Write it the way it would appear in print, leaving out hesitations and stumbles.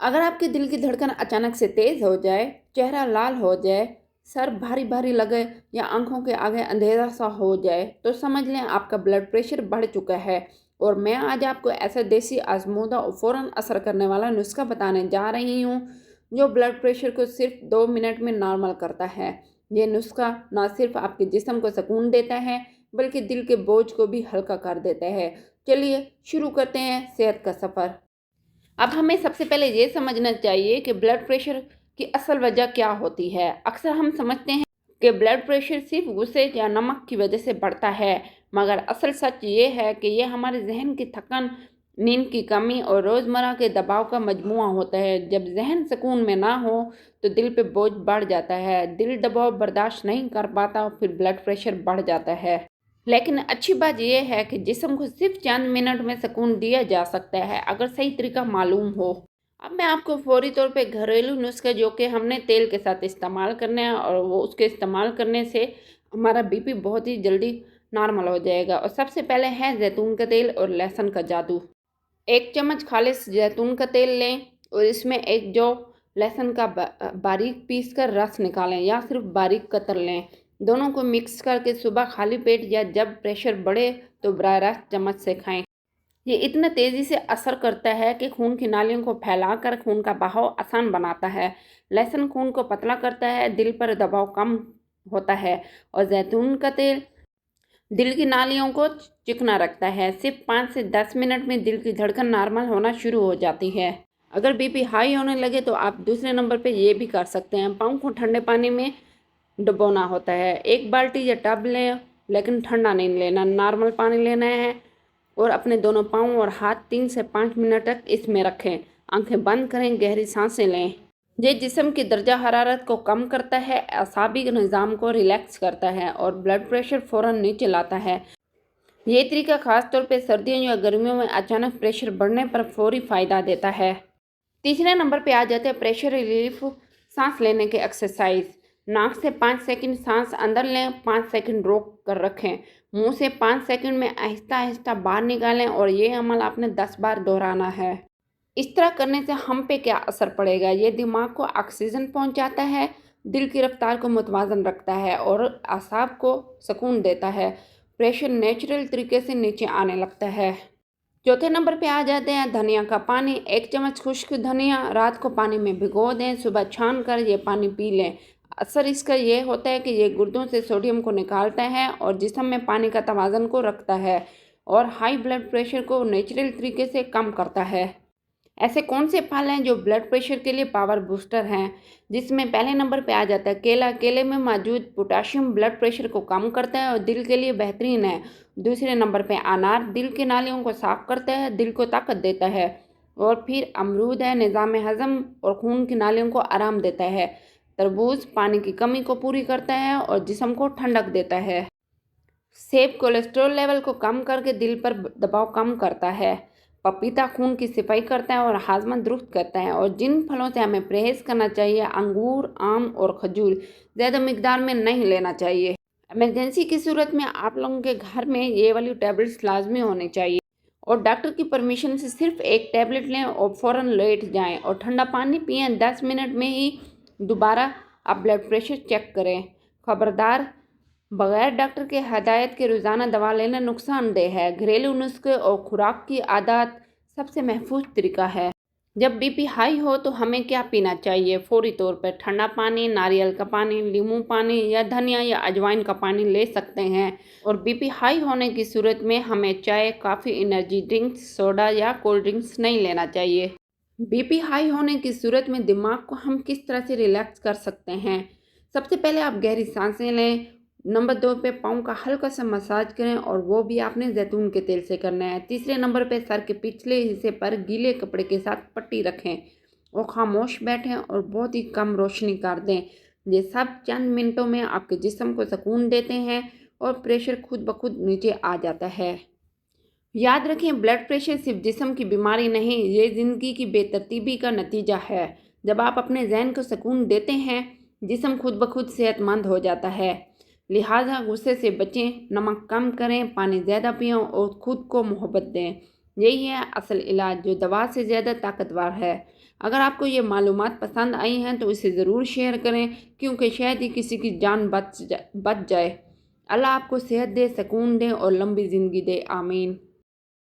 अगर आपके दिल की धड़कन अचानक से तेज़ हो जाए, चेहरा लाल हो जाए, सर भारी भारी लगे या आंखों के आगे अंधेरा सा हो जाए, तो समझ लें आपका ब्लड प्रेशर बढ़ चुका है। और मैं आज आपको ऐसा देसी आजमूदा और फ़ौरन असर करने वाला नुस्खा बताने जा रही हूँ, जो ब्लड प्रेशर को सिर्फ 2 मिनट में नॉर्मल करता है। ये नुस्खा ना सिर्फ आपके जिस्म को सुकून देता है, बल्कि दिल के बोझ को भी हल्का कर देता है। चलिए शुरू करते हैं सेहत का सफ़र। अब हमें सबसे पहले ये समझना चाहिए कि ब्लड प्रेशर की असल वजह क्या होती है। अक्सर हम समझते हैं कि ब्लड प्रेशर सिर्फ गुस्से या नमक की वजह से बढ़ता है, मगर असल सच ये है कि ये हमारे जहन की थकान, नींद की कमी और रोज़मर्रा के दबाव का मजमूआ होता है। जब जहन सुकून में ना हो तो दिल पे बोझ बढ़ जाता है, दिल दबाव बर्दाश्त नहीं कर पाता और फिर ब्लड प्रेशर बढ़ जाता है। लेकिन अच्छी बात यह है कि जिस्म को सिर्फ चंद मिनट में सुकून दिया जा सकता है, अगर सही तरीका मालूम हो। अब मैं आपको फौरी तौर पे घरेलू नुस्खे जो कि हमने तेल के साथ इस्तेमाल करने हैं, और वो उसके इस्तेमाल करने से हमारा बीपी बहुत ही जल्दी नॉर्मल हो जाएगा। और सबसे पहले है जैतून का तेल और लहसुन का जादू। 1 चम्मच खालिश जैतून का तेल लें और इसमें एक जो लहसुन का बारीक पीस कर रस निकालें या सिर्फ बारीक कतर लें। दोनों को मिक्स करके सुबह खाली पेट या जब प्रेशर बढ़े तो बराह रास्त चम्मच से खाएं। ये इतना तेज़ी से असर करता है कि खून की नालियों को फैलाकर खून का बहाव आसान बनाता है। लहसुन खून को पतला करता है, दिल पर दबाव कम होता है, और जैतून का तेल दिल की नालियों को चिकना रखता है। सिर्फ 5 से 10 मिनट में दिल की धड़कन नॉर्मल होना शुरू हो जाती है। अगर बीपी हाई होने लगे तो आप दूसरे नंबर पे ये भी कर सकते हैं, पाँव को ठंडे पानी में डुबोना होता है। 1 बाल्टी या टब लें, लेकिन ठंडा नहीं लेना, नॉर्मल पानी लेना है, और अपने दोनों पाँव और हाथ 3 से 5 मिनट तक इसमें रखें। आंखें बंद करें, गहरी सांसें लें। ये जिस्म की दर्जा हरारत को कम करता है, असाबी निज़ाम को रिलैक्स करता है और ब्लड प्रेशर फ़ौरन नीचे लाता है। ये तरीका ख़ास तौर पे सर्दियों या गर्मियों में अचानक प्रेशर बढ़ने पर फौरी फ़ायदा देता है। तीसरे नंबर पे आ जाते हैं प्रेशर रिलीफ सांस लेने के एक्सरसाइज। नाक से 5 सेकंड सांस अंदर लें, 5 सेकंड रोक कर रखें। मुंह से 5 सेकंड में आहिस्ता आहिस्ता बाहर निकालें, और ये अमल आपने 10 बार दोहराना है। इस तरह करने से हम पे क्या असर पड़ेगा? ये दिमाग को ऑक्सीजन पहुंचाता है, दिल की रफ्तार को मुतवाजन रखता है और आसाब को सुकून देता है। प्रेशर नेचुरल तरीके से नीचे आने लगता है। चौथे नंबर पे आ जाते हैं धनिया का पानी। 1 चम्मच खुश्क धनिया रात को पानी में भिगो दें, सुबह छान कर ये पानी पी लें। असर इसका ये होता है कि ये गुर्दों से सोडियम को निकालता है और जिस्म में पानी का तवाज़ुन को रखता है, और हाई ब्लड प्रेशर को नेचुरल तरीके से कम करता है। ऐसे कौन से फल हैं जो ब्लड प्रेशर के लिए पावर बूस्टर हैं? जिसमें पहले नंबर पे आ जाता है केला। केले में मौजूद पोटाशियम ब्लड प्रेशर को कम करता है और दिल के लिए बेहतरीन है। दूसरे नंबर पे अनार दिल की नालियों को साफ करता है, दिल को ताकत देता है। और फिर अमरूद है, निज़ाम हज़म और खून की नालियों को आराम देता है। तरबूज पानी की कमी को पूरी करता है और जिस्म को ठंडक देता है। सेब कोलेस्ट्रॉल लेवल को कम करके दिल पर दबाव कम करता है। पपीता खून की सफाई करता है और हाजमा दुरुस्त करता है। और जिन फलों से हमें परहेज करना चाहिए, अंगूर, आम और खजूर, ज़्यादा मिकदार में नहीं लेना चाहिए। इमरजेंसी की सूरत में आप लोगों के घर में ये वाली टैबलेट्स लाजमी होनी चाहिए, और डॉक्टर की परमिशन से सिर्फ एक टैबलेट लें और फ़ौरन लेट जाएं और ठंडा पानी पिएं। 10 मिनट में ही दोबारा आप ब्लड प्रेशर चेक करें। खबरदार, बगैर डॉक्टर के हदायत के रोज़ाना दवा लेना नुकसानदेह है। घरेलू नुस्खे और खुराक की आदत सबसे महफूज तरीका है। जब बीपी हाई हो तो हमें क्या पीना चाहिए? फौरी तौर पर ठंडा पानी, नारियल का पानी, नींबू पानी या धनिया या अजवाइन का पानी ले सकते हैं। और बीपी हाई होने की सूरत में हमें चाय, कॉफ़ी, एनर्जी ड्रिंक्स, सोडा या कोल्ड ड्रिंक्स नहीं लेना चाहिए। बीपी हाई होने की सूरत में दिमाग को हम किस तरह से रिलैक्स कर सकते हैं? सबसे पहले आप गहरी सांसें लें। नंबर 2 पे पाँव का हल्का सा मसाज करें, और वो भी आपने जैतून के तेल से करना है। तीसरे नंबर पे सर के पिछले हिस्से पर गीले कपड़े के साथ पट्टी रखें और खामोश बैठें और बहुत ही कम रोशनी कर दें। ये सब चंद मिनटों में आपके जिस्म को सुकून देते हैं और प्रेशर खुद ब खुद नीचे आ जाता है। याद रखें, ब्लड प्रेशर सिर्फ जिस्म की बीमारी नहीं, ये ज़िंदगी की बेतरतीबी का नतीजा है। जब आप अपने जहन को सुकून देते हैं, जिस्म खुद ब खुद सेहतमंद हो जाता है। लिहाजा गुस्से से बचें, नमक कम करें, पानी ज़्यादा पिएं और खुद को मोहब्बत दें। یہی ہے اصل علاج جو دوا سے زیادہ طاقتور ہے۔ اگر آپ کو یہ معلومات پسند آئی ہیں تو اسے ضرور شیئر کریں، کیونکہ شاید ہی کسی کی جان بچ جائے۔ اللہ آپ کو صحت دے، سکون دے اور لمبی زندگی دے، آمین۔